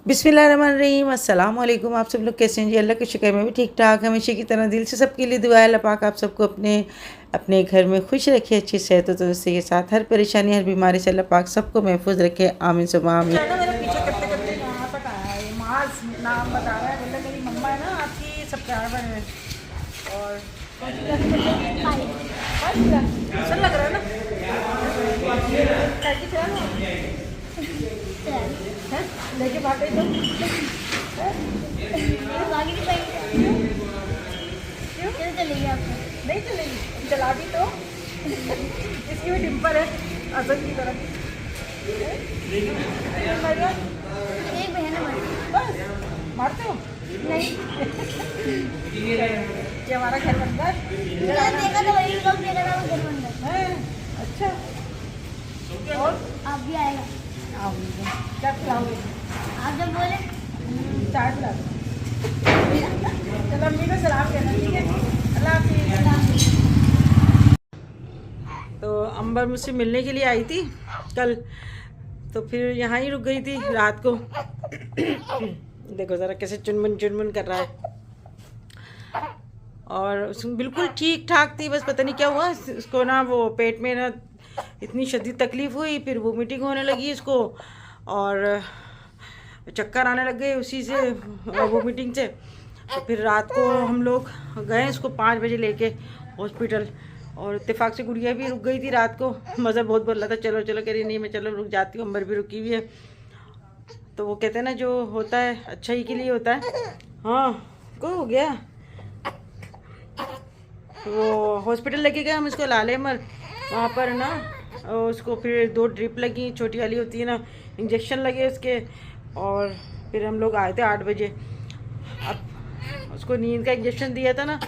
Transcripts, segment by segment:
बिस्मिल्लाहिर्रहमानिर्रहीम, अस्सलाम वालेकुम। आप सब लोग कैसे हैं जी? अल्लाह के शुक्र में भी ठीक ठाक। हमेशा की तरह दिल से सबके लिए दुआ है, अल्लाह पाक आप सबको अपने अपने घर में खुश रखे, अच्छी सेहत और तंदुरुस्ती के साथ, हर परेशानी हर बीमारी से अल्लाह पाक सबको महफूज रखे। आमीन सुबह आमीन। मेरे पीछे करते करते यहाँ तक आया है। माज नाम बता रहा है, बोले मेरी मम्मा है ना आपकी सब्सक्राइबर है। और अच्छा लग रहा है ना। कैसी चल हैं? लेके भाग गई तो नहीं चलेगी, चला दी तो इसकी भी डिम्पल है असल की तरह। बस मारते हो नहीं ये हमारा घर बन गया है। अच्छा और आप भी आएगा। आओगे क्या खिलाओगे? आप जब बोले चाय पिला दो। चलो अम्मी को सलाम कहना, ठीक है? अल्लाह हाफिज़। तो अंबर मुझसे मिलने के लिए आई थी कल, तो फिर यहाँ ही रुक गई थी रात को। देखो ज़रा कैसे चुनमुन कर रहा है। और उसमें बिल्कुल ठीक ठाक थी, बस पता नहीं क्या हुआ उसको ना, वो पेट में ना इतनी शदीद तकलीफ़ हुई, फिर वोमिटिंग होने लगी इसको और चक्कर आने लग गए उसी से, वोमिटिंग से। तो फिर रात को हम लोग गए इसको 5 बजे लेके हॉस्पिटल, और इत्तेफाक से गुड़िया भी रुक गई थी रात को। मज़ा बहुत बोल रहा था चलो चलो, कह रही नहीं मैं चलो रुक जाती हूँ, अंबर भी रुकी हुई है। तो वो कहते हैं ना जो होता है अच्छा ही के लिए होता है। हाँ को हो गया, वो हॉस्पिटल लेके गए हम इसको लालेमर, वहाँ पर ना उसको फिर 2 ड्रिप लगी, छोटी वाली होती है ना, इंजेक्शन लगे उसके। और फिर हम लोग आए थे 8 बजे। अब उसको नींद का इंजेक्शन दिया था ना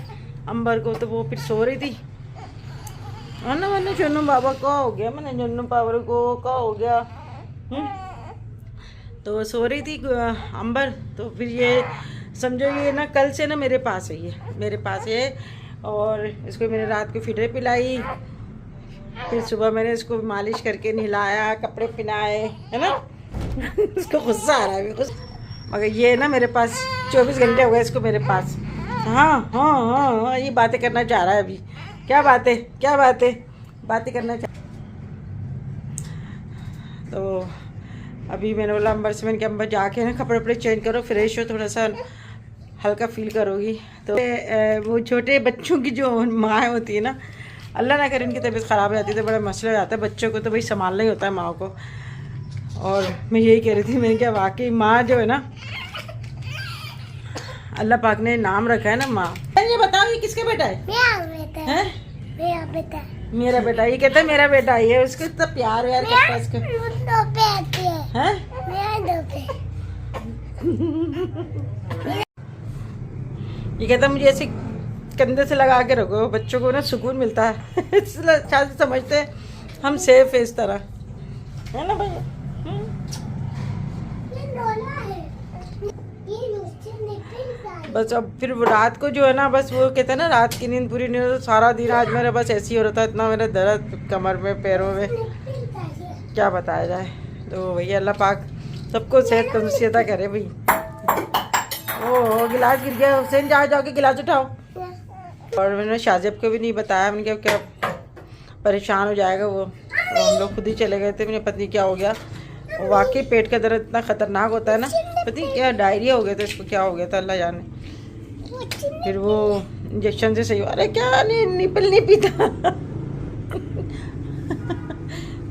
अंबर को, तो वो फिर सो रही थी। मैंने जन्नू बाबा का हो गया, मैंने जन्नू पावर को का हो गया। तो सो रही थी अंबर। तो फिर ये समझो ये ना कल से ना मेरे पास है, ये मेरे पास है। और इसको मैंने रात को फिडर पिलाई, फिर सुबह मैंने इसको मालिश करके नहलाया, कपड़े पहनाए, है ना। इसको गुस्सा आ रहा है कुछ, मगर ये ना मेरे पास 24 घंटे हो गए इसको मेरे पास। हाँ हाँ हाँ हाँ, ये बातें करना चाह रहा है अभी। क्या बातें करना चाह। तो अभी मैंने बोला अंबर से, मैंने कहा अंबर जाके ना कपड़े वपड़े चेंज करो, फ्रेश हो, थोड़ा सा हल्का फील करोगी। तो वो छोटे बच्चों की जो माँ होती है ना, अल्लाह ना करे उनकी तबीयत ख़राब हो जाती है तो बड़ा मसला हो जाता है। बच्चों को तो भाई संभालना ही होता है माँ को। और मैं यही कह रही थी, मैंने क्या वाकई माँ जो है ना, अल्लाह पाक ने नाम रखा है ना माँ। ये बताओ ये किसका बेटा है? मेरा बेटा। मेरा बेटा। ये कहता है मेरा बेटा, ये उसको इतना प्यार व्यार करता है इसको। ये कहता मुझे ऐसे कंधे से लगा के रखो, बच्चों को ना सुकून मिलता है। इसलिए शायद समझते हैं हम सेफ है इस तरह, है ना भैया? बस अब फिर रात को जो है ना, बस वो कहते हैं ना रात की नींद पूरी नहीं हो, तो सारा दिन आज मेरा बस ऐसे ही हो रहा था, इतना मेरा दर्द कमर में पैरों में क्या बताया जाए। तो भैया अल्लाह पाक सबको सेहत तंदुरुस्ती करे भाई। ओ गिलास गिर गया, हुसैन जाओ जाओ के गिलास उठाओ। और मैंने शाहजेब को भी नहीं बताया, मैंने कहा क्या परेशान हो जाएगा वो। तो हम लोग खुद ही चले गए थे, मैंने पता नहीं क्या हो गया। वाकई पेट का दर्द इतना ख़तरनाक होता है ना, पता नहीं क्या डायरिया हो गया था इसको, क्या हो गया था अल्लाह जाने। फिर वो इंजेक्शन से सही। अरे क्या नहीं निपल नहीं पीता।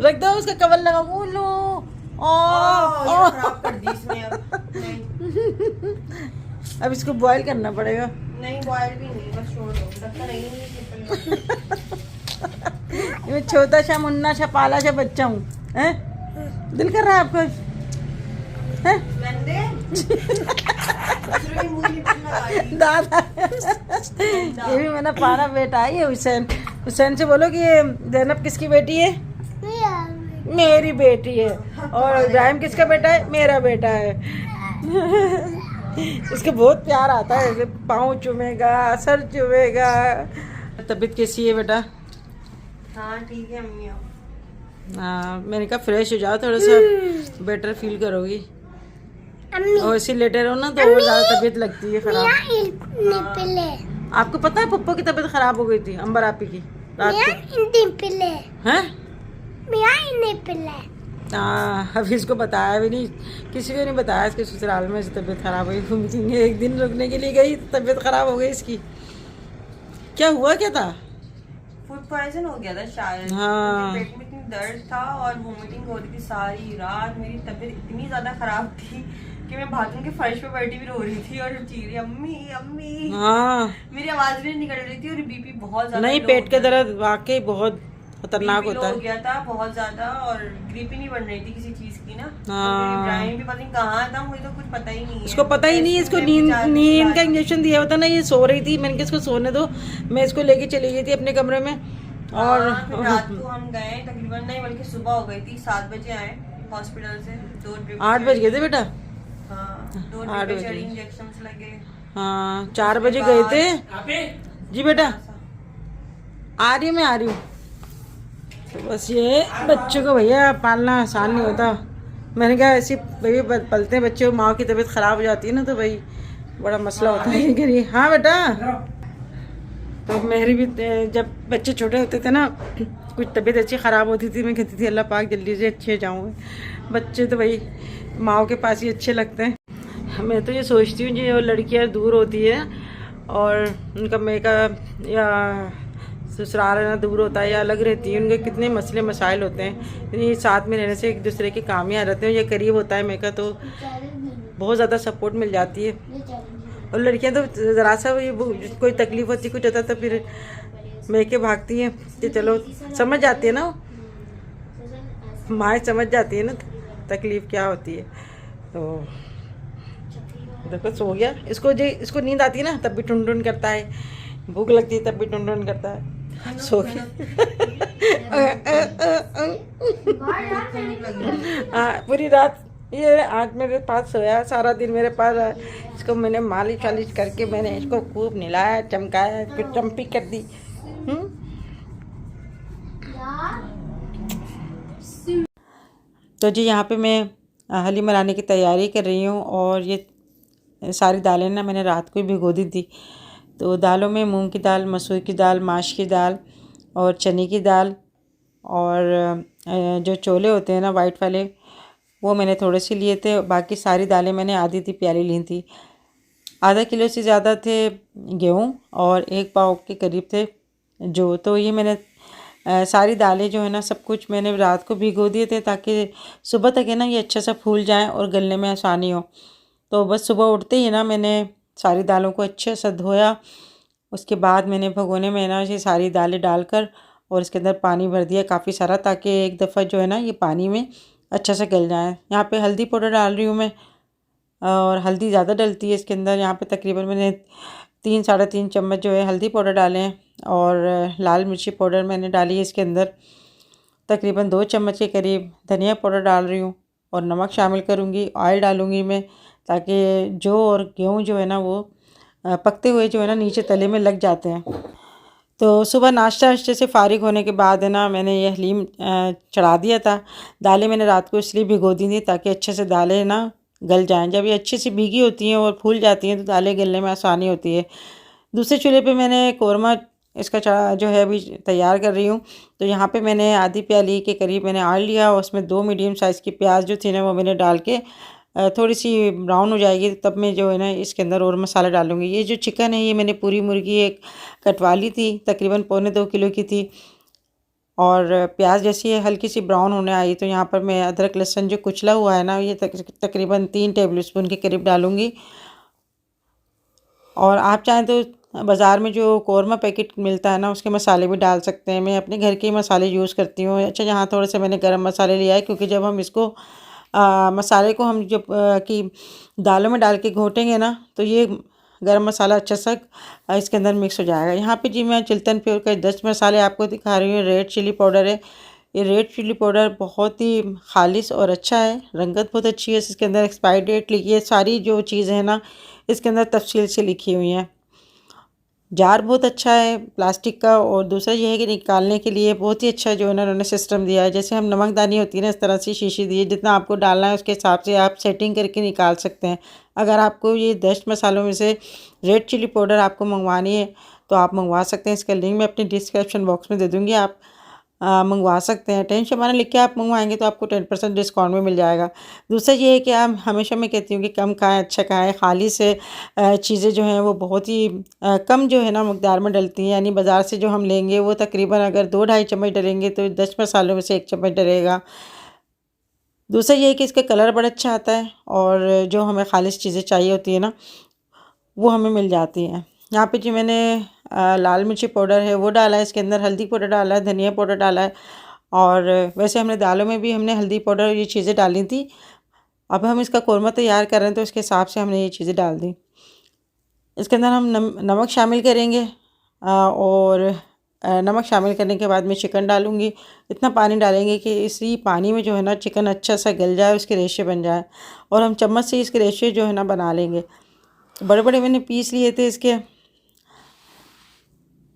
रख दो उसका कवर लगा, वो लो। अब इसको बॉईल करना पड़ेगा। नहीं बॉयल भी नहीं, बस छोड़ दो, लगता नहीं मैं छोटा सा मुन्ना सा पाला सा बच्चा हूँ, हैं? दिल कर रहा है आपको, हैं? दादा ये भी मैंने पाना बेटा है ये हुसैन। हुसैन से बोलो कि ये ज़ैनब किसकी बेटी है? मेरी बेटी है। और इब्राहिम किसका बेटा है? मेरा बेटा है। इसको बहुत प्यार आता है, पाँव चूमेगा, सर चूमेगा। तबीयत कैसी है बेटा? हाँ ठीक है अम्मी। हाँ मैंने कहा फ्रेश हो जाओ, थोड़ा सा बेटर फील करोगी। अम्मी और ऐसे लेटे रहो ना तो और ज़्यादा तबीयत लगती है खराब। निपले आपको पता है पप्पा की तबीयत खराब हो गई थी, अंबर आपी की रात को। निपले हैं? निपले हाँ, अभी इसको बताया भी नहीं, किसी को नहीं बताया इसके ससुराल में इसकी तबीयत खराब हुई। घूमती एक दिन रुकने के लिए गई, तबीयत खराब हो गई इसकी। क्या हुआ, क्या था? फूड पॉइजन हो गया था शायद। हाँ। मुझे पेट में इतनी दर्द था और वोमिटिंग हो रही थी सारी रात। मेरी तबीयत इतनी ज्यादा खराब थी कि मैं बाथरूम के फर्श पे बैठी भी रो रही थी और चीख रही अम्मी अम्मी। हाँ, मेरी आवाज भी नहीं निकल रही थी और बीपी बहुत ज्यादा नहीं low पेट हो के गया। दर्द वाकई बहुत खतरनाक BP होता low हो है। गया था बहुत ज्यादा और ग्रिप ही नहीं बन रही थी किसी चीज की ना। हाँ। इब्राहिम भी पता नहीं कहाँ था, मुझे तो कुछ पता ही नहीं है। इसको पता ही नहीं है, इसको ऐसे नींद मैं नींद का बेचारी इंजेक्शन दिया हुआ था ना, ये सो रही थी, मैंने कहा इसको सोने दो। मैं इसको लेके चली गई थी अपने कमरे में और हाँ, फिर रात को हम गए तकरीबन, नहीं बल्कि सुबह हो गई थी, 7 बजे आए हॉस्पिटल से। 2 ड्रिप 8 बज गए थे बेटा। हाँ 2 8 ड्रिप बजे। चढ़ी, इंजेक्शन लगे। हाँ 4 बजे गए थे जी बेटा। आ रही हूँ, मैं आ रही हूँ। तो बस ये बच्चों को भैया पालना आसान नहीं होता। मैंने कहा ऐसे भाई पलते हैं बच्चे, माँ की तबीयत ख़राब हो जाती है ना तो भाई बड़ा मसला होता है कि नहीं। हाँ बेटा, तो मेरी भी जब बच्चे छोटे होते थे ना, कुछ तबीयत अच्छी ख़राब होती थी, मैं कहती थी अल्लाह पाक जल्दी से अच्छे जाऊँ। बच्चे तो भाई माँ के पास ही अच्छे लगते हैं। मैं तो ये सोचती हूँ जो लड़कियाँ दूर होती है और उनका मेकअप या ससुराल रहना दूर होता है या अलग रहती है, उनके कितने मसले मसाइल होते हैं। ये साथ में रहने से एक दूसरे के काम ही आ जाते हैं। ये करीब होता है मेकअप तो बहुत ज़्यादा सपोर्ट मिल जाती है। और लड़कियां तो ज़रा सा कोई तकलीफ होती कुछ होता तो फिर मेके भागती हैं कि चलो, समझ जाती है ना, माँ समझ जाती है ना तकलीफ क्या होती है। तो देखो सो गया, इसको नींद आती है ना तब भी टुन टुन करता है, भूख लगती है तब भी टुन टुन करता है। सो गया। हाँ पूरी रात ये आज मेरे पास सोया, सारा दिन मेरे पास रहा। इसको मैंने मालिश वालिश करके मैंने इसको खूब नहलाया, चमकाया, इसको चम्पी कर दी। तो जी यहाँ पे मैं हलीम बनाने की तैयारी कर रही हूँ और ये सारी दालें ना मैंने रात को ही भिगो दी थी। तो दालों में मूंग की दाल, मसूर की दाल, माश की दाल और चने की दाल और जो छोले होते हैं ना वाइट वाले, वो मैंने थोड़े से लिए थे। बाकी सारी दालें मैंने आधी थी प्याली ली थी। आधा किलो से ज़्यादा थे गेहूँ और 1 पाव के करीब थे जो। तो ये मैंने सारी दालें जो है ना सब कुछ मैंने रात को भिगो दिए थे ताकि सुबह तक है ना ये अच्छा सा फूल जाए और गलने में आसानी हो। तो बस सुबह उठते ही ना मैंने सारी दालों को अच्छे से धोया। उसके बाद मैंने भगोने में ना ये सारी दालें डालकर और इसके अंदर पानी भर दिया काफ़ी सारा, ताकि एक दफ़ा जो है ना ये पानी में अच्छा से गल जाए। यहाँ पे हल्दी पाउडर डाल रही हूँ मैं और हल्दी ज़्यादा डलती है इसके अंदर। यहाँ पे तकरीबन मैंने 3 साढ़े 3 चम्मच जो है हल्दी पाउडर डाले हैं और लाल मिर्ची पाउडर मैंने डाली है इसके अंदर। तकरीबन 2 चम्मच के करीब धनिया पाउडर डाल रही हूँ और नमक शामिल करूँगी। ऑयल डालूँगी मैं ताकि जो और गेहूँ जो है ना वो पकते हुए जो है ना नीचे तले में लग जाते हैं। तो सुबह नाश्ता वाश्ते से फ़ारिग होने के बाद है ना मैंने ये हलीम चढ़ा दिया था। दालें मैंने रात को इसलिए भिगो दी थी ताकि अच्छे से दालें ना गल जाएं। जब ये अच्छी सी भीगी होती हैं और फूल जाती हैं तो दालें गलने में आसानी होती है। दूसरे चूल्हे पे मैंने कौरमा इसका जो है अभी तैयार कर रही हूँ। तो यहाँ पे मैंने आधी प्याली के करीब मैंने ऑयल लिया और उसमें 2 मीडियम साइज़ की प्याज जो थी ना वो मैंने डाल के थोड़ी सी ब्राउन हो जाएगी तब मैं जो है ना इसके अंदर और मसाला डालूँगी। ये जो चिकन है ये मैंने पूरी मुर्गी एक कटवा ली थी, तकरीबन 1.25 किलो की थी। और प्याज जैसी है हल्की सी ब्राउन होने आई तो यहाँ पर मैं अदरक लहसुन जो कुचला हुआ है ना ये तकरीबन 3 टेबल स्पून के करीब डालूँगी। और आप चाहें तो बाज़ार में जो कौरमा पैकेट मिलता है ना उसके मसाले भी डाल सकते हैं। मैं अपने घर के मसाले यूज़ करती हूँ। अच्छा यहाँ थोड़े से मैंने गरम मसाले लिया है क्योंकि जब हम इसको मसाले को हम जब कि दालों में डाल के घोटेंगे ना तो ये गरम मसाला अच्छा सा इसके अंदर मिक्स हो जाएगा। यहाँ पे जी मैं चिल्तन प्योर का 10 मसाले आपको दिखा रही हूँ। रेड चिली पाउडर है, ये रेड चिली पाउडर बहुत ही खालिश और अच्छा है, रंगत बहुत अच्छी है। इसके अंदर एक्सपायरी डेट लिखी है, सारी जो चीज़ें हैं ना इसके अंदर तफसील से लिखी हुई हैं। जार बहुत अच्छा है प्लास्टिक का, और दूसरा ये है कि निकालने के लिए बहुत ही अच्छा जो है ना उन्होंने सिस्टम दिया है। जैसे हम नमकदानी होती है ना, इस तरह से शीशी दी है, जितना आपको डालना है उसके हिसाब से आप सेटिंग करके निकाल सकते हैं। अगर आपको ये 10 मसालों में से रेड चिली पाउडर आपको मंगवानी है तो आप मंगवा सकते हैं। इसका लिंक मैं अपने डिस्क्रिप्शन बॉक्स में दे दूँगी, आप मंगवा सकते हैं। 10 शबाना लिख के आप मंगवाएंगे तो आपको 10% डिस्काउंट में मिल जाएगा। दूसरा ये है कि आप हमेशा मैं कहती हूँ कि कम खाएं अच्छा खाएं। खाली से चीज़ें जो हैं वो बहुत ही कम जो है ना मकदार में डलती हैं, यानी बाज़ार से जो हम लेंगे वो तकरीबन अगर 2-2.5 चम्मच डलेंगे तो 10 मसालों में से 1 चम्मच डलेगा। दूसरा ये है कि इसका कलर बड़ा अच्छा आता है, और जो हमें खालिश चीज़ें चाहिए होती है ना वो हमें मिल जाती हैं। यहाँ पे जी मैंने लाल मिर्ची पाउडर है वो डाला है, इसके अंदर हल्दी पाउडर डाला है, धनिया पाउडर डाला है, और वैसे हमने दालों में भी हमने हल्दी पाउडर ये चीज़ें डाली थी। अब हम इसका कोरमा तैयार कर रहे हैं तो उसके हिसाब से हमने ये चीज़ें डाल दी। इसके अंदर हम नमक शामिल करेंगे, और नमक शामिल करने के बाद मैं चिकन डालूँगी। इतना पानी डालेंगे कि इसी पानी में जो है ना चिकन अच्छा सा गल जाए, उसके रेशे बन जाए, और हम चम्मच से इसके रेशे जो है ना बना लेंगे। बड़े बड़े मैंने पीस लिए थे इसके,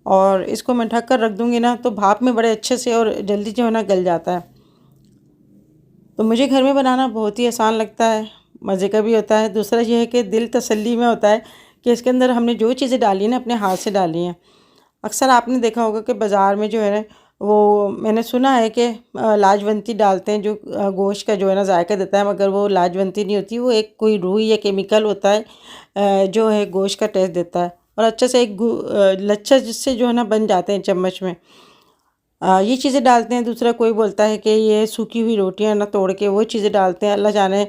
और इसको मैं ढक कर रख दूँगी ना तो भाप में बड़े अच्छे से और जल्दी जो है ना गल जाता है। तो मुझे घर में बनाना बहुत ही आसान लगता है, मज़े का भी होता है। दूसरा ये है कि दिल तसल्ली में होता है कि इसके अंदर हमने जो चीज़ें डाली हैं ना अपने हाथ से डाली हैं। अक्सर आपने देखा होगा कि बाज़ार में जो है ना वो मैंने सुना है कि लाजवंती डालते हैं जो गोश्त का जो है ना जायका देता है, मगर वो लाजवंती नहीं होती, वो एक कोई रूई या केमिकल होता है जो है गोश्त का टेस्ट देता है, और अच्छे से एक लच्छा जिससे जो है ना बन जाते हैं चम्मच में। ये चीज़ें डालते हैं। दूसरा कोई बोलता है कि ये सूखी हुई रोटियां ना तोड़ के वो चीज़ें डालते हैं, अल्लाह जाने।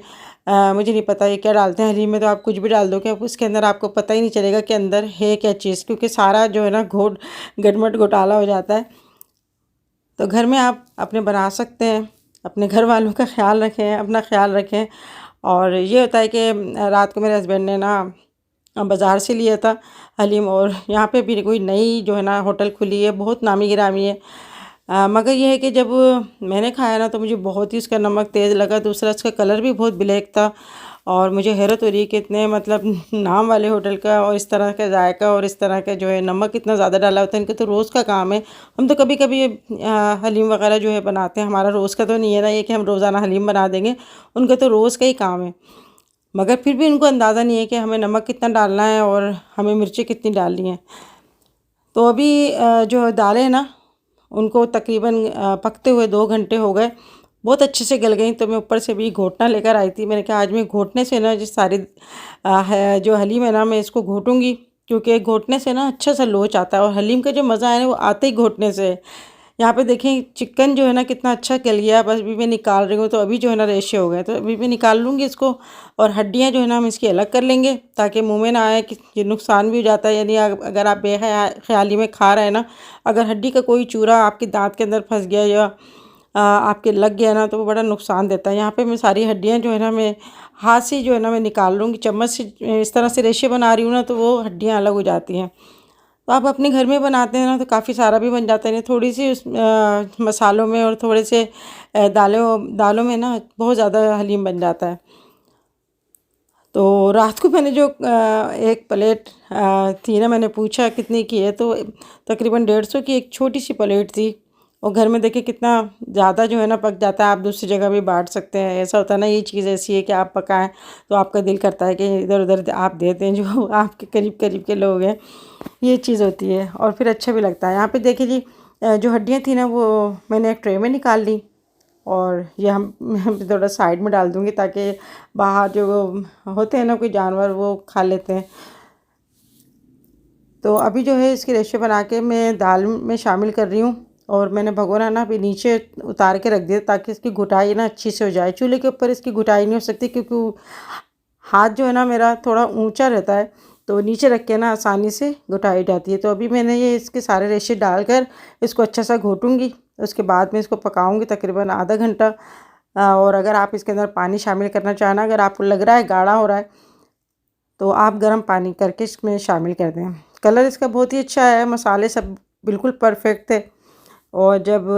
मुझे नहीं पता ये क्या डालते हैं। हलीम में तो आप कुछ भी डाल दो कि उसके अंदर आपको पता ही नहीं चलेगा कि अंदर है क्या चीज़, क्योंकि सारा जो है ना गटमट घोटाला हो जाता है। तो घर में आप अपने बना सकते हैं, अपने घर वालों का ख्याल रखें, अपना ख्याल रखें। और ये होता है कि रात को मेरे हस्बैंड ने ना बाज़ार से लिया था हलीम, और यहाँ पे भी कोई नई जो है ना होटल खुली है, बहुत नामी गिरामी है। मगर ये है कि जब मैंने खाया ना तो मुझे बहुत ही उसका नमक तेज़ लगा। दूसरा उसका कलर भी बहुत ब्लैक था, और मुझे हैरत हो रही है कि इतने मतलब नाम वाले होटल का और इस तरह का जायका और इस तरह का जो है नमक इतना ज़्यादा डाला होता है। इनका तो रोज़ का काम है। हम तो कभी कभी हलीम वगैरह जो है बनाते हैं, हमारा रोज़ का तो नहीं है ना ये कि हम रोज़ाना हलीम बना देंगे, उनका तो रोज़ का ही काम है। मगर फिर भी उनको अंदाज़ा नहीं है कि हमें नमक कितना डालना है और हमें मिर्ची कितनी डालनी है। तो अभी जो दालें हैं ना उनको तकरीबन पकते हुए 2 घंटे हो गए, बहुत अच्छे से गल गई। तो मैं ऊपर से भी घोटना लेकर आई थी। मैंने कहा आज मैं घोटने से ना जिस सारी जो हलीम है ना मैं इसको घोटूंगी, क्योंकि घोटने से ना अच्छा सा लोच आता है, और हलीम का जो मज़ा है ना वो आते ही घोटने से है। यहाँ पे देखें चिकन जो है ना कितना अच्छा गल गया। बस अभी मैं निकाल रही हूँ तो अभी जो है ना रेशे हो गए, तो अभी मैं निकाल लूँगी इसको। और हड्डियाँ जो है ना हम इसकी अलग कर लेंगे ताकि मुंह में ना आए, कि ये नुकसान भी हो जाता है। यानी अगर आप बेख्याली में खा रहे हैं ना, अगर हड्डी का कोई चूरा आपके दांत के अंदर फंस गया या आपके लग गया ना तो वो बड़ा नुकसान देता है। यहाँ पे मैं सारी हड्डियाँ जो है ना मैं हाथ से जो है ना मैं निकाल लूँगी। चम्मच से इस तरह से रेशे बना रही हूँ ना तो वो हड्डियाँ अलग हो जाती हैं। तो आप अपने घर में बनाते हैं ना तो काफ़ी सारा भी बन जाता है। थोड़ी सी उस मसालों में और थोड़े से दालों में ना बहुत ज़्यादा हलीम बन जाता है। तो रात को मैंने जो एक प्लेट थी ना, मैंने पूछा कितनी की है, तो तकरीबन 150 की एक छोटी सी प्लेट थी। और घर में देखिए कितना ज़्यादा जो है ना पक जाता है। आप दूसरी जगह भी बांट सकते हैं। ऐसा होता है ना, ये चीज़ ऐसी है कि आप पकाएं तो आपका दिल करता है कि इधर उधर आप देते हैं जो आपके करीब करीब के लोग हैं। ये चीज़ होती है और फिर अच्छा भी लगता है। यहाँ पे देखिए जी जो हड्डियाँ थी ना वो मैंने एक ट्रे में निकाल ली, और ये हम थोड़ा साइड में डाल दूँगी ताकि बाहर जो होते हैं ना कोई जानवर वो खा लेते हैं। तो अभी जो है इसकी रेशे बना के मैं दाल में शामिल कर रही हूँ, और मैंने भगोना ना अभी नीचे उतार के रख दिया ताकि इसकी घुटाई ना अच्छी से हो जाए। चूल्हे के ऊपर इसकी घुटाई नहीं हो सकती क्योंकि हाथ जो है ना मेरा थोड़ा ऊंचा रहता है, तो नीचे रख के ना आसानी से घुटाई जाती है। तो अभी मैंने ये इसके सारे रेशे डालकर इसको अच्छा सा घोटूंगी। उसके बाद में इसको पकाऊंगी तकरीबन आधा घंटा। और अगर आप इसके अंदर पानी शामिल करना चाहें, अगर आपको लग रहा है गाढ़ा हो रहा है तो आप गर्म पानी करके इसमें शामिल कर दें। कलर इसका बहुत ही अच्छा है, मसाले सब बिल्कुल परफेक्ट थे। और जब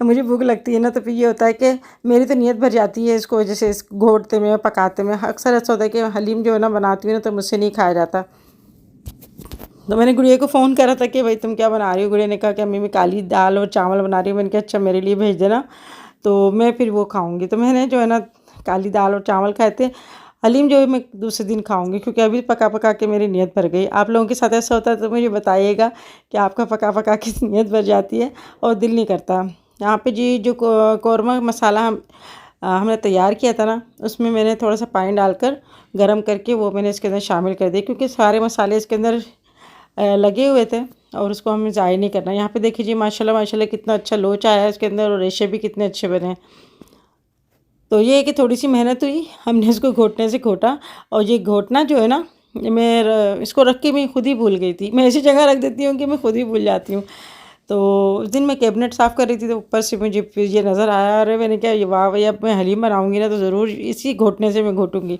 मुझे भूख लगती है ना तो फिर ये होता है कि मेरी तो नीयत भर जाती है इसको जैसे इस घोटते में पकाते में। अक्सर ऐसा होता है कि हलीम जो है ना बनाती हूँ ना तो मुझसे नहीं खाया जाता। तो मैंने गुड़िया को फ़ोन करा था कि भाई तुम क्या बना रही हो। गुड़िया ने कहा कि अम्मी मैं काली दाल और चावल बना रही हूँ। मैंने कहा अच्छा मेरे लिए भेज देना, तो मैं फिर वो खाऊंगी। तो मैंने जो है ना काली दाल और चावल खाए थे। हलीम जो है मैं दूसरे दिन खाऊंगी, क्योंकि अभी पका पका के मेरी नीयत भर गई। आप लोगों के साथ ऐसा होता है तो मुझे बताइएगा कि आपका पका पका के नीयत भर जाती है और दिल नहीं करता। यहाँ पे जी जो कौरमा मसाला हमने तैयार किया था ना, उसमें मैंने थोड़ा सा पानी डालकर गरम करके वो मैंने इसके अंदर शामिल कर दिए, क्योंकि सारे मसाले इसके अंदर लगे हुए थे और उसको हमें ज़ाया नहीं करना। यहाँ पे देखिए जी माशाल्लाह माशाल्लाह कितना अच्छा लोच आया है इसके अंदर और रेशे भी कितने अच्छे बने हैं। तो ये है कि थोड़ी सी मेहनत हुई, हमने इसको घोटने से घोटा। और ये घोटना जो है ना, मैं इसको रख के मैं खुद ही भूल गई थी। मैं ऐसी जगह रख देती हूँ कि मैं खुद ही भूल जाती हूँ। तो उस दिन मैं कैबिनेट साफ़ कर रही थी तो ऊपर से मुझे फिर ये नज़र आया। अरे मैंने क्या, ये वाह भैया, अब मैं हलीम बनाऊँगी ना तो ज़रूर इसी घोटने से मैं घोटूँगी।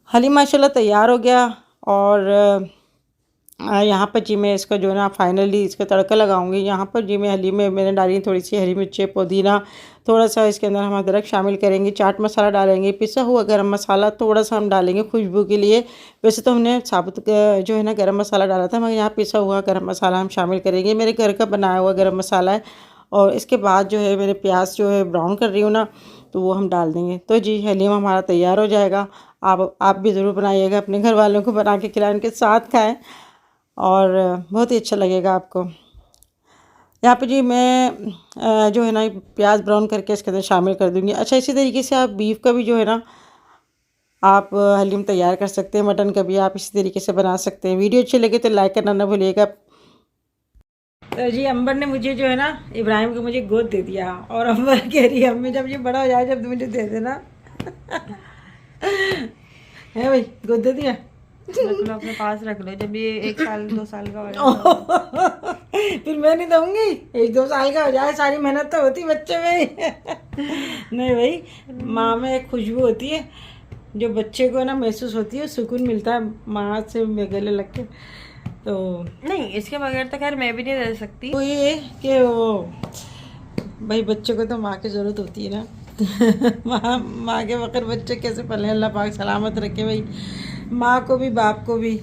हलीम माशाल्लाह तैयार हो गया। और यहाँ पर जी मैं इसका जो है ना फाइनली इसका तड़का लगाऊंगी। यहाँ पर जी मैं हलीम में मैंने डाली थोड़ी सी हरी मिर्ची, पुदीना, थोड़ा सा इसके अंदर हम अदरक शामिल करेंगे, चाट मसाला डालेंगे, पिसा हुआ गरम मसाला थोड़ा सा हम डालेंगे खुशबू के लिए। वैसे तो हमने साबुत जो है ना गरम मसाला डाला था, मगर यहाँ पिसा हुआ गरम मसाला हम शामिल करेंगे। मेरे घर का बनाया हुआ गरम मसाला है। और इसके बाद जो है मेरे प्याज जो है ब्राउन कर रही हूँ ना, तो वो हम डाल देंगे। तो जी हलीम हमारा तैयार हो जाएगा। आप भी ज़रूर बनाइएगा, अपने घर वालों को बना के खिलाएं, उनके साथ खाएँ और बहुत ही अच्छा लगेगा आपको। यहाँ पे जी मैं जो है ना प्याज ब्राउन करके इसके अंदर शामिल कर दूँगी। अच्छा इसी तरीके से आप बीफ का भी जो है ना आप हलीम तैयार कर सकते हैं, मटन का भी आप इसी तरीके से बना सकते हैं। वीडियो अच्छी लगे तो लाइक करना ना भूलिएगा। तो जी अंबर ने मुझे जो है ना इब्राहिम को मुझे गोद दे दिया और अंबर कह रही है अम्मी जब ये बड़ा हो जाए जब मुझे दे देना। है भाई, गोद दे दिया, रख लो अपने पास रख लो, जब ये 1 साल 2 साल का हो जाए फिर मैं नहीं दूंगी। 1-2 साल का हो जाए, सारी मेहनत तो होती बच्चे में। नहीं भाई, माँ में एक खुशबू होती है जो बच्चे को ना महसूस होती है, सुकून मिलता है माँ से गले लग के। तो नहीं, इसके बगैर तो खैर मैं भी नहीं रह सकती। वो ये कि वो भाई बच्चे को तो माँ की ज़रूरत होती है ना। माँ के बगैर बच्चे कैसे पले, अल्लाह पाक सलामत रखे भाई माँ को भी बाप को भी।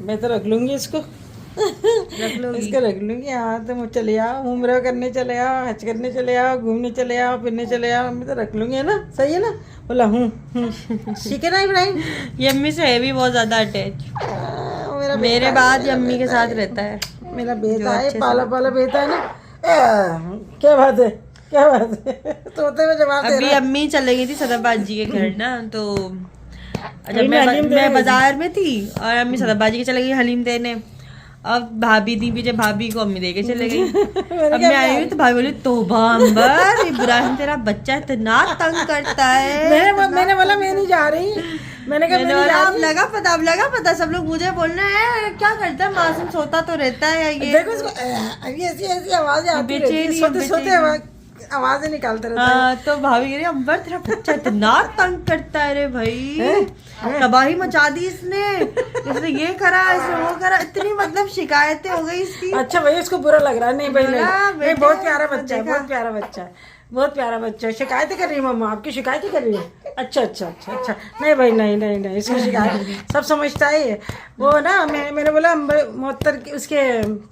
मैं तो रख लूँगी इसको, रख लो इसको रख लूँगी। हाँ तो चले आओ, उम्र करने चले आओ, हज करने चले आओ, घूमने चले आओ, फिरने चले आओ, मैं तो रख लूँगी, है ना? सही है ना? बोला हूँ। ठीक है ना इब्राहिम? ये अम्मी से है भी बहुत ज़्यादा अटैच, मेरे बाद ये अम्मी के साथ रहता है। मेरा बेटा है, पाला पाला बेटा है ना। क्या बात है, क्या बात है? तोते में जवाब दे अभी अम्मी चले गई थी सदाबाद जी के घर ना, तो जब मैं बाजार में थी और अम्मी सदाबाद जी के चले गई हलीम देने। अब भाभी थी पीछे, भाभी को अम्मी दे के चले गई। अब मैं आई हुई तो भाभी बोली तौबा अंबर, इब्राहिम तेरा बच्चा इतना तंग करता है। मैंने बोला मैं नहीं जा रही। मैंने कहा अब लगा पता सब लोग मुझे बोल रहे हैं क्या करता है, मासूम सोता तो रहता है ये। देखो इसको अभी ऐसी आवाजें आती रहती हैं, सोते सोते आवाजें निकालते रहता है। हाँ, तो भाभी कह रही अंबर तेरा बच्चा इतना तंग करता है रे भाई, तबाही मचा दी इसने ये करा, इसने वो करा, इतनी मतलब शिकायतें हो गई इसकी। अच्छा भाई उसको बुरा लग रहा है? नहीं भाई नहीं, बहुत प्यारा बच्चा है, बहुत प्यारा बच्चा है, बहुत प्यारा बच्चा है। शिकायतें कर रही है मम्मा, आपकी शिकायतें कर रही है? अच्छा अच्छा अच्छा अच्छा। नहीं भाई नहीं, इसकी शिकायत सब समझता है। वो ना मैंने बोला मोहत्तर उसके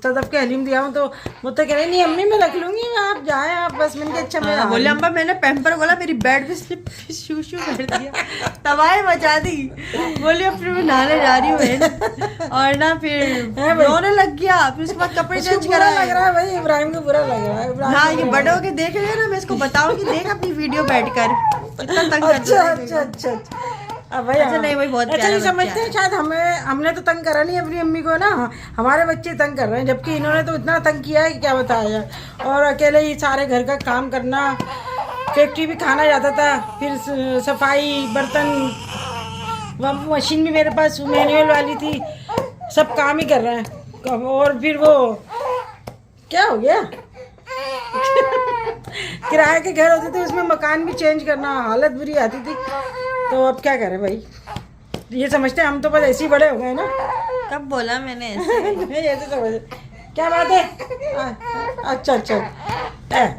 सदफ के हलीम दिया हूँ, तो मोहत्तर कह रही नहीं अम्मी मैं रख लूँगी, आप जाए आप बस। मैंने अच्छा मेरा बोले अम्बा मैंने पैम्पर बोला, मेरी बेड पे स्लिप शू कर दिया, तबाही मचा दी। बोली अब फिर मैं नहाने जा रही हूँ और ना फिर रोने लग गया, फिर उसके बाद कपड़े चेंज करा। लग रहा है भाई इब्राहिम को बुरा लग रहा है। हाँ, ये बड़े होके देख रहे हैं ना, मैं इसको बताऊंगी देख अपनी वीडियो बैठकर कितना तंग करता है। अच्छा अब भाई अच्छा नहीं भाई बहुत अच्छा नहीं समझते हैं शायद हमने तो तंग करा नहीं अपनी अम्मी को ना, हमारे बच्चे तंग कर रहे हैं, जबकि इन्होंने तो इतना तंग किया है कि क्या बताया जाए। और अकेले ही सारे घर का काम करना, फैक्ट्री भी खाना जाता था, फिर सफाई बर्तन, मशीन भी मेरे पास मैनुअल वाली थी, सब काम ही कर रहे हैं। और फिर वो क्या हो गया किराए के घर होते थे उसमें मकान भी चेंज करना, हालत बुरी आती थी। तो अब क्या करें भाई, ये समझते हैं हम तो बस ऐसे ही बड़े हो गए ना। कब बोला मैंने ऐसे समझ क्या बात है? अच्छा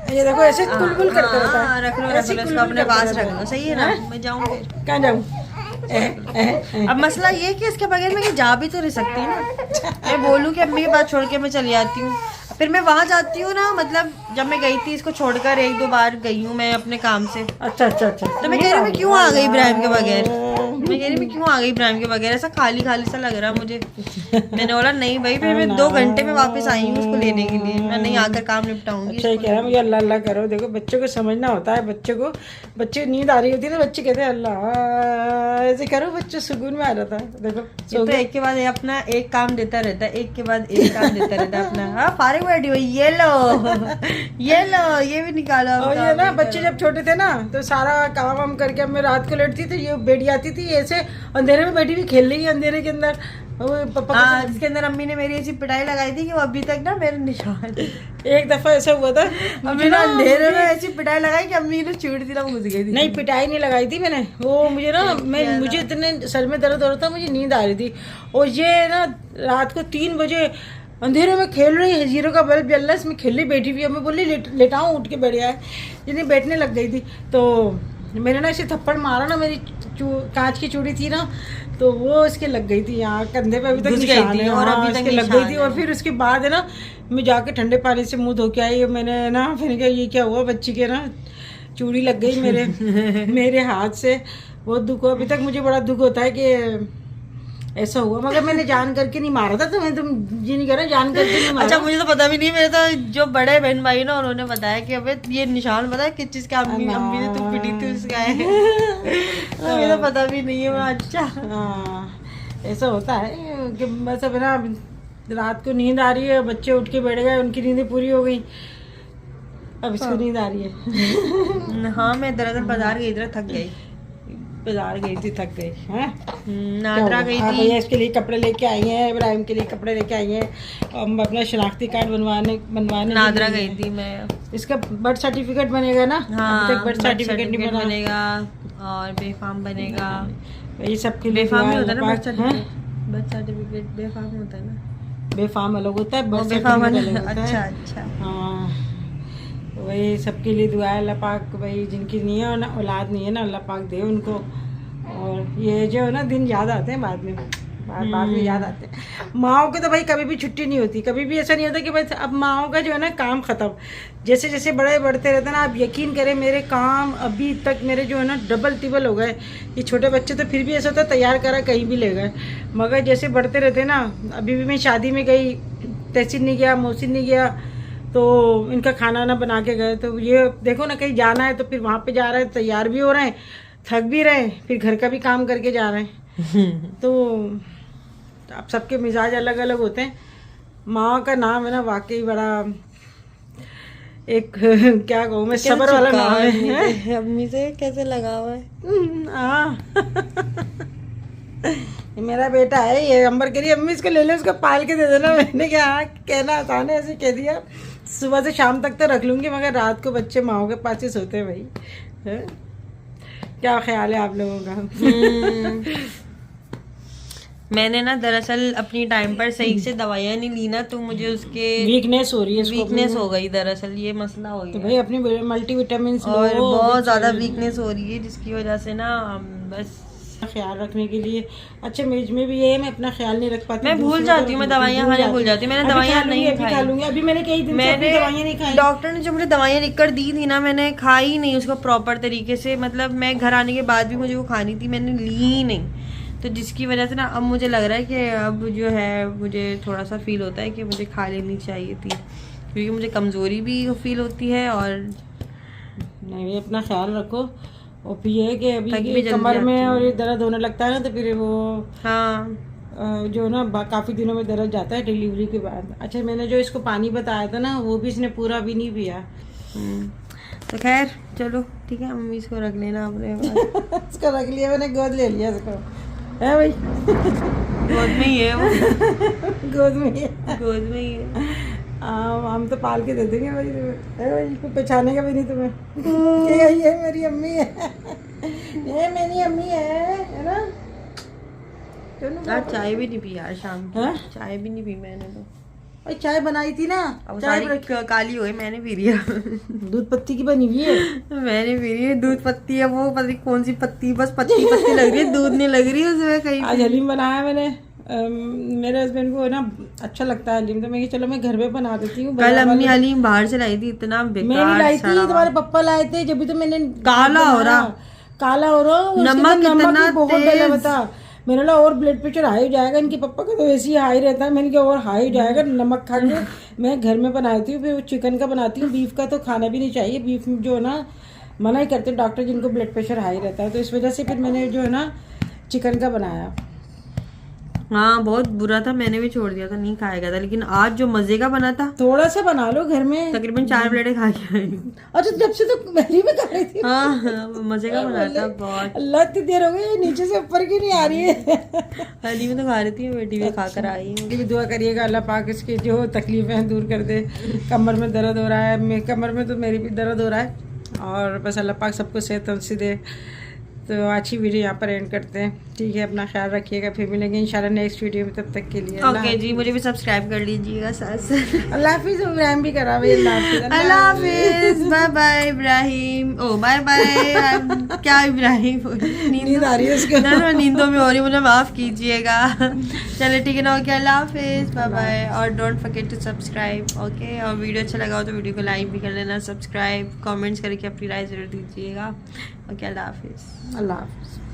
ये देखो ऐसे कुल करते रहता है। रख लो इसको अपने पास रख लो। सही है ना? मैं जाऊँ फिर? कहाँ जाऊँ? अब मसला ये है कि इसके बगैर मैं जा भी तो नहीं सकती ना। मैं बोलूँ कि अम्मी के पास छोड़ के मैं चली जाती हूँ, फिर मैं वहाँ जाती हूँ ना, मतलब जब मैं गई थी इसको छोड़कर 1-2 बार गई हूँ मैं अपने काम से। अच्छा अच्छा अच्छा। तो मैं कह रही हूँ मैं क्यों आ गई इब्राहिम के बगैर, मैं कह रही मैं क्यों आ गई इब्राहिम के बगैर, ऐसा खाली खाली सा लग रहा मुझे। मैंने बोला नहीं भाई, फिर मैं 2 घंटे में वापस आई हूँ उसको लेने के लिए, मैं नहीं आकर काम निपटाऊंगी। अच्छा ही कह रहा है, मुझे अल्लाह अल्लाह करो। देखो बच्चों को समझना होता है, बच्चे नींद आ रही होती है ना, बच्चे कहते हैं अल्लाह ऐसे करो, बच्चे सुकून में आ जाता है। देखो ये तो एक के बाद अपना एक काम देता रहता है, एक के बाद एक काम देता रहता है अपना। हाँ फारिग बैठी हुई, ये लो ये भी निकालो। और ये ना बच्चे जब छोटे थे ना तो सारा काम वाम करके अब मैं रात को लेटती थी, ये बैठ जाती थी ऐसे अंधेरे में बैठी हुई खेल रही है अंधेरे के अंदर। हाँ, जिसके अंदर अम्मी ने मेरी ऐसी पिटाई लगाई थी कि वो अभी तक ना मेरे निशान। एक दफा ऐसा हुआ था, अम्मी ना अंधेरे में ऐसी पिटाई लगाई कि अम्मी ने चूड़ दी, घुस गई थी। नहीं पिटाई नहीं लगाई थी मैंने, वो मुझे ना मुझे इतने सर में दर्द हो रहा था, मुझे नींद आ रही थी, और ये ना रात को 3 बजे अंधेरे में खेल रही है, जीरो का बल्ब जल रहा है, इसमें खेली बैठी हुई है। मैं बोली लेटाऊं, उठ के बैठ गया है, यानी बैठने लग गई थी। तो मैंने ना इसे थप्पड़ मारा ना, मेरी कांच की चूड़ी थी ना, तो वो इसके लग गई थी यहाँ कंधे पे, अभी तक निशान है, और अभी तक लग गई थी। और फिर उसके बाद है ना मैं जाके ठंडे पानी से मुंह धो के आई, मैंने ना फिर क्या ये क्या हुआ, बच्ची के ना चूड़ी लग गई मेरे हाथ से, बहुत दुख हुआ। अभी तक मुझे बड़ा दुख होता है कि ऐसा हुआ, मगर मैंने जान करके नहीं मारा था। तुम जी नहीं कह रहा जान करके नहीं मारा। अच्छा मुझे तो पता भी नहीं, मेरे तो जो बड़े बहन भाई ना उन्होंने बताया कि अबे ये निशान पता है किस चीज का, अम्मी ने तो पिटी थी उसका है। तो मुझे तो पता भी नहीं है। अच्छा हाँ ऐसा होता है कि बस अब ना रात को नींद आ रही है, बच्चे उठ के बैठ गए, उनकी नींदें पूरी हो गई, अब इसको नींद आ रही है। हाँ मैं दरअसल बाजार गई, इधर थक गई, बाजार गई थी, थक गई हैं। नादरा गई थी, भैया इसके लिए कपड़े लेके आई हैं, इब्राहिम के लिए कपड़े लेके आई हैं, हम अपना शनाख्ती कार्ड बनवाने नादरा गई थी मैं। इसका बर्थ सर्टिफिकेट बनेगा ना? हाँ, अभी तक बर्थ सर्टिफिकेट नहीं बना। बनेगा और बेफाम बनेगा। ये सब के लिए बेफाम होता है ना बर्थ सर्टिफिकेट, बेफाम होता है ना, बेफाम अलग होता है, बर्थ बेफाम सर्टिफिकेट अलग होता अच्छा है। अच्छा हाँ वही सबके लिए दुआ है, अल्लाह पाक भाई जिनकी नहीं है ना औलाद नहीं है ना, अल्लाह पाक दे उनको। और ये जो है ना दिन याद आते हैं बाद में, बाद में याद आते हैं। माओ की तो भाई कभी भी छुट्टी नहीं होती, कभी भी ऐसा नहीं होता कि भाई अब माओ का जो है ना काम ख़त्म। जैसे जैसे बड़े बढ़ते रहते हैं ना, आप यकीन करें मेरे काम अभी तक मेरे जो है ना डबल टिबल हो गए। ये छोटे बच्चे तो फिर भी ऐसा होता तैयार करा कहीं भी ले गए, मगर जैसे बढ़ते रहते ना, अभी भी मैं शादी में गई, तहसीन नहीं गया, मोहसिन नहीं गया, तो इनका खाना ना बना के गए। तो ये देखो ना कहीं जाना है तो फिर वहाँ पे जा रहे हैं, तैयार भी हो रहे हैं, थक भी रहे हैं, फिर घर का भी काम करके जा रहे हैं। तो अब सबके मिजाज अलग अलग होते हैं। माँ का नाम है ना वाकई बड़ा एक क्या कहूँ मैं, सब्र वाला नाम है। अम्मी से कैसे लगा हुआ है। हाँ मेरा बेटा है ये, अंबर कह रही अम्मी इसको ले लो, इसको पाल के दे देना। मैंने क्या कहना आसान है, ऐसे कह दिया। सुबह से शाम तक तो रख लूँगी, मगर रात को बच्चे माओ के पास ही सोते हैं भाई। है? क्या ख्याल है आप लोगों का? मैंने ना दरअसल अपनी टाइम पर सही से दवाइयाँ नहीं ली ना, तो मुझे उसके वीकनेस हो रही है, वीकनेस हो गई, दरअसल ये मसला हो तो गया। भाई अपनी मल्टीविटामिन और बहुत ज़्यादा वीकनेस हो रही है, जिसकी वजह से ना बस ख्याल रखने के लिए। अच्छा मेज में भी ये है, मैं अपना ख्याल नहीं रख पाती, मैं भूल जाती हूँ, मैं दवाइयाँ खाने भूल जाती हूँ। मैंने दवाइयाँ नहीं खा लूंगी, अभी मैंने कई दिन से अपनी दवाइयाँ नहीं खाई। डॉक्टर ने जो मुझे दवाइयाँ लिख कर दी थी ना, मैंने खाई नहीं उसको प्रॉपर तरीके से, मतलब मैं घर आने के बाद भी मुझे वो खानी थी, मैंने ली ही नहीं। तो जिसकी वजह से ना अब मुझे लग रहा है कि अब जो है मुझे थोड़ा सा फील होता है कि मुझे खा लेनी चाहिए थी, क्योंकि मुझे कमज़ोरी भी फील होती है। और नहीं अपना ख्याल रखो। और फिर ये है कि अभी कमर में और ये दर्द होने लगता है ना, तो फिर वो हाँ जो ना काफ़ी दिनों में दर्द जाता है डिलीवरी के बाद। अच्छा मैंने जो इसको पानी बताया था ना, वो भी इसने पूरा भी नहीं पिया। तो खैर चलो ठीक है, मम्मी इसको रख लेना अपने पास। इसको रख लिया मैंने, गोद ले लिया इसको, है भाई। गोद में ही है वो, गोद में ही है, गोद में ही है। हम तो पाल के दे देंगे भाई, है भाई, इसको पहचानेगा भी नहीं तुम्हें कि ये मेरी अम्मी है, ये मेरी अम्मी है ना। यार चाय भी नहीं पी यार शाम की, चाय भी नहीं पी मैंने तो। और चाय बनाई थी ना, अब चाय सारी काली हो गई, मैंने पी लिया। दूध पत्ती की बनी हुई है। मैंने पी रही है दूध पत्ती है, वो पता नहीं कौन सी पत्ती, बस पत्ती पत्ती लग रही है, दूध नहीं लग रही है उसमें कहीं। आज हलीम बनाया मैंने। मेरे हस्बैंड को ना अच्छा लगता है हलीम, तो मैं चलो मैं घर में बना देती हूँ। कल अम्मी हलीम बाहर से लाई थी, इतना मैं नहीं बेकार लाई थी, सड़ा हुआ। तुम्हारे पप्पा लाए थे, जब भी तो मैंने काला हो रहा। काला हो रहा, नमक इतना भी बहुत डाला बता। मैंने बोला और ब्लड प्रेशर हाई हो जाएगा, इनके पापा का तो वैसे ही हाई रहता है। मैंने कहा और हाई हो जाएगा नमक खा के। मैं घर में बनाती हूँ, फिर वो चिकन का बनाती हूँ। बीफ का तो खाना भी नहीं चाहिए, बीफ जो है ना मना ही करते डॉक्टर जिनको ब्लड प्रेशर हाई रहता है, तो इस वजह से फिर मैंने जो है ना चिकन का बनाया। हाँ बहुत बुरा था, मैंने भी छोड़ दिया था, नहीं खाया गया था, लेकिन आज जो मजे का बना था, थोड़ा सा बना लो घर में। तकरीबन 4 प्लेटें खा के आई। अच्छा जब से तो पहली में खा रही थी। हाँ मजे का बना था बहुत। अल्लाह इतनी देर हो गई, नीचे से ऊपर क्यों नहीं आ रही है? हलीम तो खा रही थी, बेटी भी खा कर आई। मेरी भी दुआ करिएगा अल्लाह पाक इसकी जो तकलीफें हैं दूर कर दे। कमर में दर्द हो रहा है, कमर में तो मेरी भी दर्द हो रहा है, और बस अल्लाह पाक सबको सेहत तंदुरुस्ती दे। तो अच्छी वीडियो यहाँ पर एंड करते हैं, ठीक है? अपना ख्याल रखिएगा, फिर मिलेंगे इंशाल्लाह नेक्स्ट वीडियो में, तब तक के लिए ओके जी, मुझे भी सब्सक्राइब कर लीजिएगा साथ। अल्लाह हाफिज़। इब्राहिम भी करा भाई, अल्लाह हाफिज़। अल्लाह हाफिज, बाय बाय इब्राहिम। ओ बाय बाय। क्या इब्राहिम, नींद आ रही है उसको। ना नींदों में हो रही, मुझे माफ कीजिएगा। चलो ठीक है ना, ओके अल्लाह हाफिज, बाय बाय। और don't forget to subscribe, okay? और वीडियो अच्छा लगा हो तो वीडियो को लाइक भी कर लेना, सब्सक्राइब, कमेंट्स करके अपनी राय जरूर दीजिएगा। ओके अल्लाह हाफिज। अल्लाह हाफिज़।